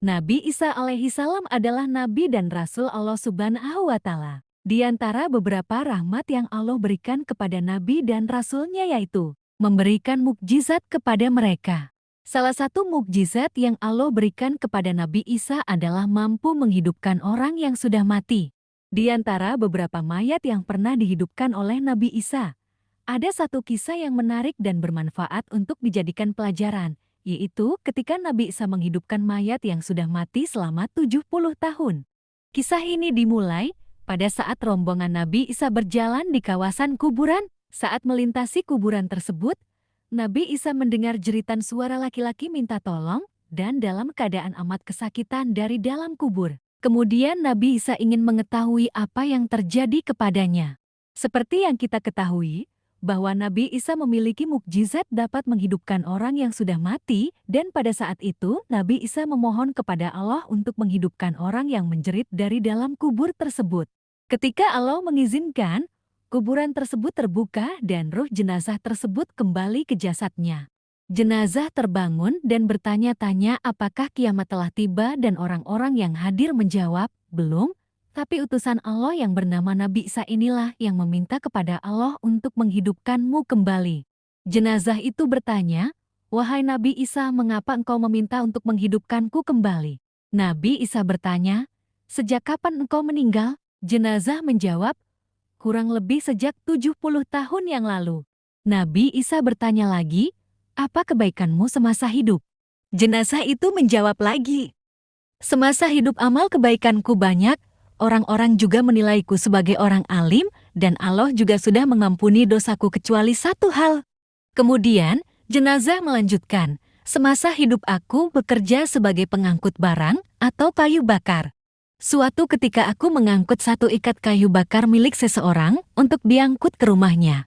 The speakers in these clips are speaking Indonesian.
Nabi Isa alaihi salam adalah nabi dan rasul Allah Subhanahu wa taala. Di antara beberapa rahmat yang Allah berikan kepada nabi dan rasulnya yaitu memberikan mukjizat kepada mereka. Salah satu mukjizat yang Allah berikan kepada Nabi Isa adalah mampu menghidupkan orang yang sudah mati. Di antara beberapa mayat yang pernah dihidupkan oleh Nabi Isa, ada satu kisah yang menarik dan bermanfaat untuk dijadikan pelajaran, yaitu ketika Nabi Isa menghidupkan mayat yang sudah mati selama 70 tahun. Kisah ini dimulai pada saat rombongan Nabi Isa berjalan di kawasan kuburan. Saat melintasi kuburan tersebut, Nabi Isa mendengar jeritan suara laki-laki minta tolong dan dalam keadaan amat kesakitan dari dalam kubur. Kemudian Nabi Isa ingin mengetahui apa yang terjadi kepadanya. Seperti yang kita ketahui, bahwa Nabi Isa memiliki mukjizat dapat menghidupkan orang yang sudah mati, dan pada saat itu Nabi Isa memohon kepada Allah untuk menghidupkan orang yang menjerit dari dalam kubur tersebut. Ketika Allah mengizinkan, kuburan tersebut terbuka dan ruh jenazah tersebut kembali ke jasadnya. Jenazah terbangun dan bertanya-tanya apakah kiamat telah tiba, dan orang-orang yang hadir menjawab, belum. Tapi utusan Allah yang bernama Nabi Isa inilah yang meminta kepada Allah untuk menghidupkanmu kembali. Jenazah itu bertanya, "Wahai Nabi Isa, mengapa engkau meminta untuk menghidupkanku kembali?" Nabi Isa bertanya, "Sejak kapan engkau meninggal?" Jenazah menjawab, "Kurang lebih sejak 70 tahun yang lalu." Nabi Isa bertanya lagi, "Apa kebaikanmu semasa hidup?" Jenazah itu menjawab lagi, "Semasa hidup amal kebaikanku banyak. Orang-orang juga menilaiku sebagai orang alim, dan Allah juga sudah mengampuni dosaku kecuali satu hal." Kemudian, jenazah melanjutkan, "Semasa hidup aku bekerja sebagai pengangkut barang atau kayu bakar. Suatu ketika aku mengangkut satu ikat kayu bakar milik seseorang untuk diangkut ke rumahnya.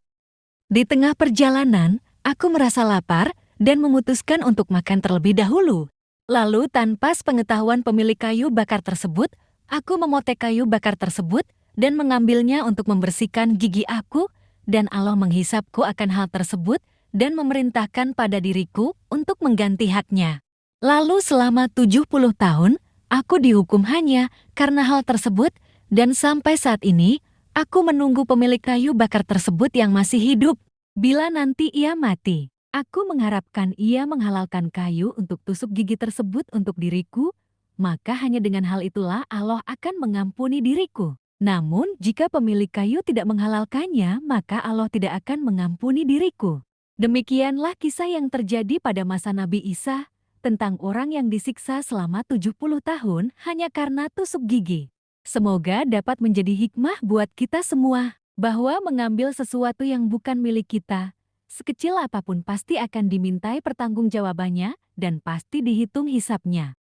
Di tengah perjalanan, aku merasa lapar dan memutuskan untuk makan terlebih dahulu. Lalu tanpa sepengetahuan pemilik kayu bakar tersebut, aku memotek kayu bakar tersebut dan mengambilnya untuk membersihkan gigi aku, dan Allah menghisapku akan hal tersebut dan memerintahkan pada diriku untuk mengganti haknya. Lalu selama 70 tahun, aku dihukum hanya karena hal tersebut, dan sampai saat ini, aku menunggu pemilik kayu bakar tersebut yang masih hidup. Bila nanti ia mati, aku mengharapkan ia menghalalkan kayu untuk tusuk gigi tersebut untuk diriku, maka hanya dengan hal itulah Allah akan mengampuni diriku. Namun, jika pemilik kayu tidak menghalalkannya, maka Allah tidak akan mengampuni diriku." Demikianlah kisah yang terjadi pada masa Nabi Isa, tentang orang yang disiksa selama 70 tahun hanya karena tusuk gigi. Semoga dapat menjadi hikmah buat kita semua, bahwa mengambil sesuatu yang bukan milik kita, sekecil apapun pasti akan dimintai pertanggungjawabannya dan pasti dihitung hisapnya.